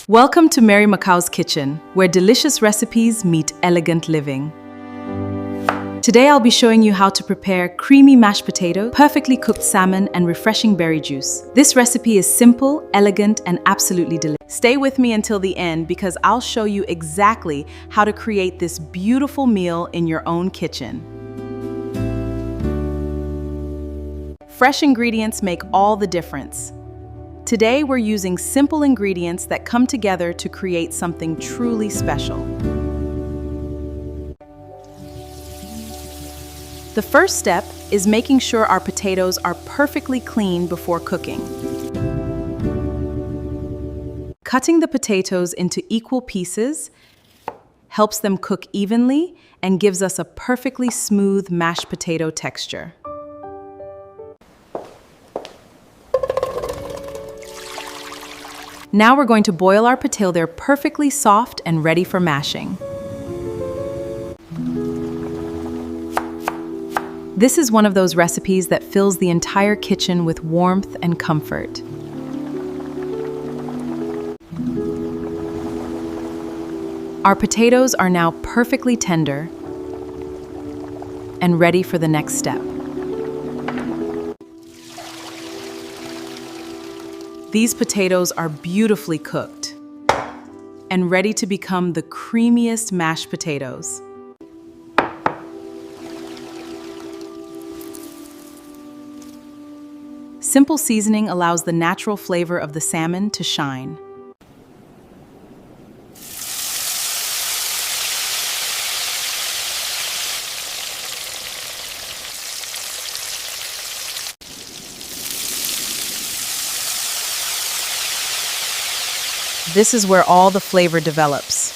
Welcome to Mary Makau's kitchen, where delicious recipes meet elegant living. Today I'll be showing you how to prepare creamy mashed potato, perfectly cooked salmon, and refreshing berry juice. This recipe is simple, elegant, and absolutely delicious. Stay with me until the end because I'll show you exactly how to create this beautiful meal in your own kitchen. Fresh ingredients make all the difference. Today we're using simple ingredients that come together to create something truly special. The first step is making sure our potatoes are perfectly clean before cooking. Cutting the potatoes into equal pieces helps them cook evenly and gives us a perfectly smooth mashed potato texture. Now we're going to boil our potato. They're perfectly soft and ready for mashing. This is one of those recipes that fills the entire kitchen with warmth and comfort. Our potatoes are now perfectly tender and ready for the next step. These potatoes are beautifully cooked and ready to become the creamiest mashed potatoes. Simple seasoning allows the natural flavor of the salmon to shine. This is where all the flavor develops.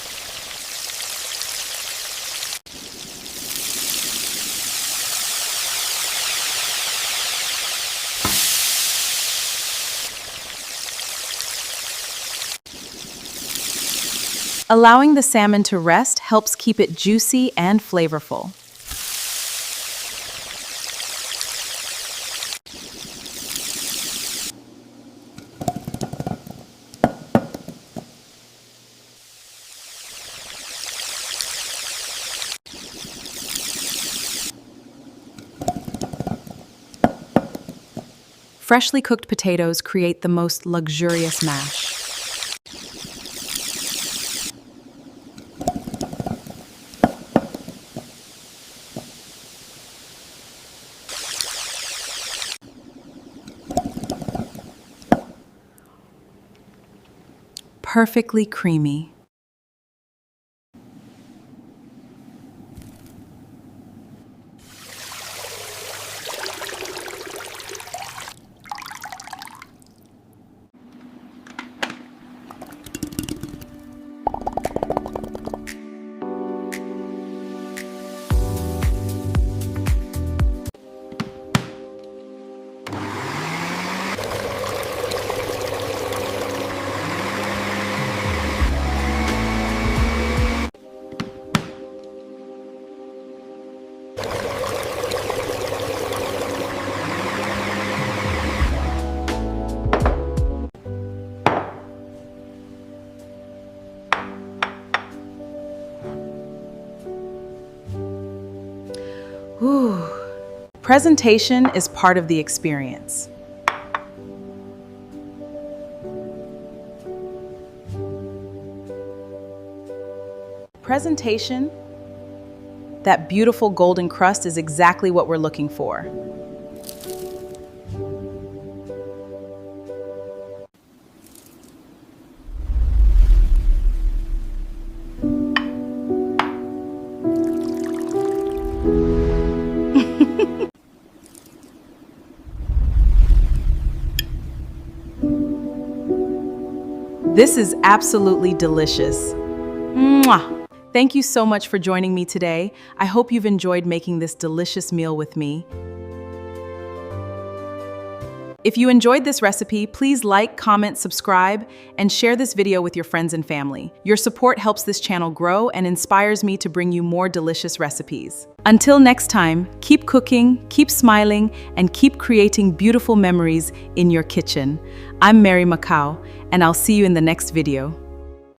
Allowing the salmon to rest helps keep it juicy and flavorful. Freshly cooked potatoes create the most luxurious mash. Perfectly creamy. Ooh. Presentation is part of the experience. Presentation, that beautiful golden crust is exactly what we're looking for. This is absolutely delicious. Mwah! Thank you so much for joining me today. I hope you've enjoyed making this delicious meal with me. If you enjoyed this recipe, please like, comment, subscribe, and share this video with your friends and family. Your support helps this channel grow and inspires me to bring you more delicious recipes. Until next time, keep cooking, keep smiling, and keep creating beautiful memories in your kitchen. I'm Mary Makau, and I'll see you in the next video.